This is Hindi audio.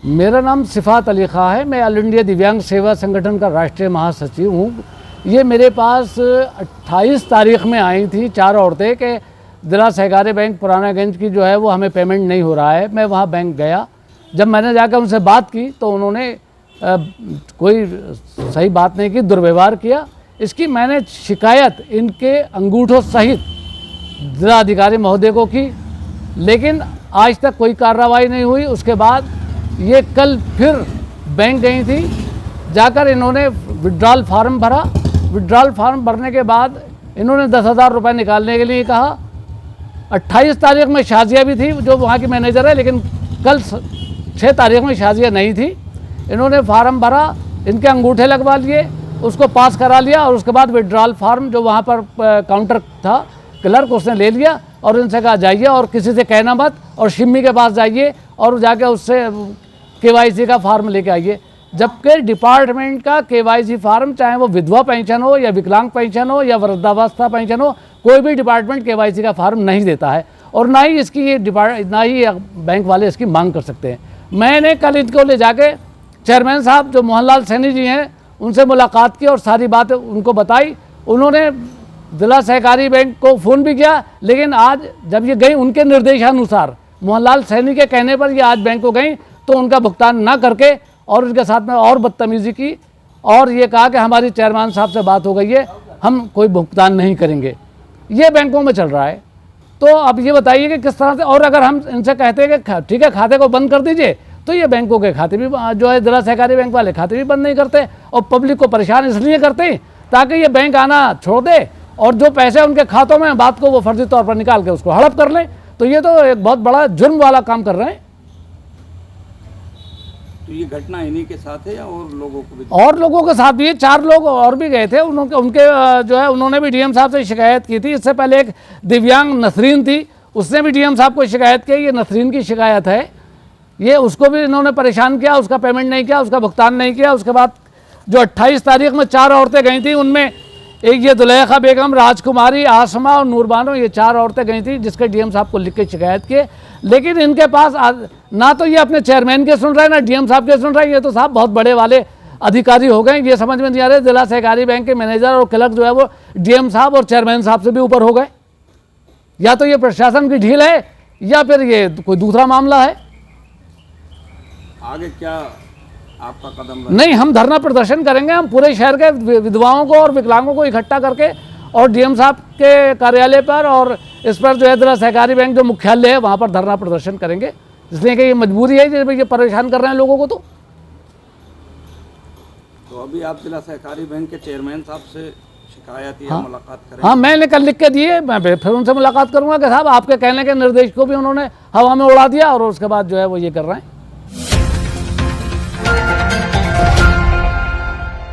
मेरा नाम सिफात अली खां है। मैं ऑल इंडिया दिव्यांग सेवा संगठन का राष्ट्रीय महासचिव हूँ। ये मेरे पास 28 तारीख में आई थी 4 औरतें कि जिला सहकारी बैंक पुरानागंज की जो है वो हमें पेमेंट नहीं हो रहा है। मैं वहाँ बैंक गया, जब मैंने जाकर उनसे बात की तो उन्होंने कोई सही बात नहीं की, दुर्व्यवहार किया। इसकी मैंने शिकायत इनके अंगूठों सहित जिला अधिकारी महोदय को की, लेकिन आज तक कोई कार्रवाई नहीं हुई। उसके बाद ये कल फिर बैंक गई थी, जाकर इन्होंने विड्रॉल फार्म भरा। विड्रॉल फार्म भरने के बाद इन्होंने 10,000 रुपये निकालने के लिए कहा। 28 तारीख में शाजिया भी थी जो वहाँ की मैनेजर है, लेकिन कल 6 तारीख में शाजिया नहीं थी। इन्होंने फार्म भरा, इनके अंगूठे लगवा लिए, उसको पास करा लिया और उसके बाद विड्रॉल फार्म जो वहाँ पर काउंटर था क्लर्क उसने ले लिया और इनसे कहा जाइए और किसी से कहना मत और शिम्मी के पास जाइए और जाके उससे KYC का फार्म लेके आइए। जबकि डिपार्टमेंट का KYC फार्म, चाहे वो विधवा पेंशन हो या विकलांग पेंशन हो या वृद्धावस्था पेंशन हो, कोई भी डिपार्टमेंट KYC का फार्म नहीं देता है और ना ही इसकी ये ना ही बैंक वाले इसकी मांग कर सकते हैं। मैंने कल इनको ले जाके चेयरमैन साहब जो मोहनलाल सैनी जी हैं उनसे मुलाकात की और सारी बात उनको बताई। उन्होंने जिला सहकारी बैंक को फ़ोन भी किया, लेकिन आज जब ये गई उनके निर्देशानुसार मोहनलाल सैनी के कहने पर ये आज बैंक को गई तो उनका भुगतान ना करके और उनके साथ में और बदतमीज़ी की और ये कहा कि हमारी चेयरमैन साहब से बात हो गई है, हम कोई भुगतान नहीं करेंगे। ये बैंकों में चल रहा है। तो अब ये बताइए कि किस तरह से, और अगर हम इनसे कहते हैं कि ठीक है खाते को बंद कर दीजिए, तो ये बैंकों के खाते भी जो है जिला सहकारी बैंक वाले खाते भी बंद नहीं करते और पब्लिक को परेशान इसलिए करते हैं ताकि ये बैंक आना छोड़ दे और जो पैसे उनके खातों में बात को वो फर्जी तौर पर निकाल के उसको हड़प कर लें। तो ये तो एक बहुत बड़ा जुर्म वाला काम कर रहे हैं। तो ये घटना इन्हीं के साथ है या और लोगों को भी? और लोगों के साथ भी 4 लोग और भी गए थे। उनके जो है उन्होंने भी DM साहब से शिकायत की थी। इससे पहले एक दिव्यांग नसरीन थी, उसने भी DM साहब को शिकायत की। ये नसरीन की शिकायत है, ये उसको भी इन्होंने परेशान किया, उसका पेमेंट नहीं किया, उसका भुगतान नहीं किया। उसके बाद जो 28 तारीख में 4 औरतें गई थी, उनमें एक ये दुलेखा बेगम, राजकुमारी, आसमा और नूरबानो, ये 4 औरतें गई थी जिसके DM साहब को लिख के शिकायत किए। लेकिन इनके पास ना तो ये अपने चेयरमैन के सुन रहे हैं ना DM साहब के सुन रहे हैं। ये तो साहब बहुत बड़े वाले अधिकारी हो गए, ये समझ में नहीं आ रहे। जिला सहकारी बैंक के मैनेजर और क्लर्क जो है वो DM साहब और चेयरमैन साहब से भी ऊपर हो गए। या तो ये प्रशासन की ढील है या फिर ये कोई दूसरा मामला है। आगे क्या आपका कदम? नहीं, हम धरना प्रदर्शन करेंगे। हम पूरे शहर के विधवाओं को और विकलांगों को इकट्ठा करके और DM साहब के कार्यालय पर और इस पर जो है जिला सहकारी बैंक जो मुख्यालय है वहाँ पर धरना प्रदर्शन करेंगे, इसलिए कि ये मजबूरी है जब ये परेशान कर रहे हैं लोगों को। तो अभी आप जिला सहकारी बैंक के चेयरमैन साहब से शिकायत या मुलाकात करेंगे? हाँ, मैंने कल लिख के दिए, मैं फिर उनसे मुलाकात करूँगा कि साहब आपके कहने के निर्देश को भी उन्होंने हवा में उड़ा दिया और उसके बाद जो है वो ये कर रहे हैं।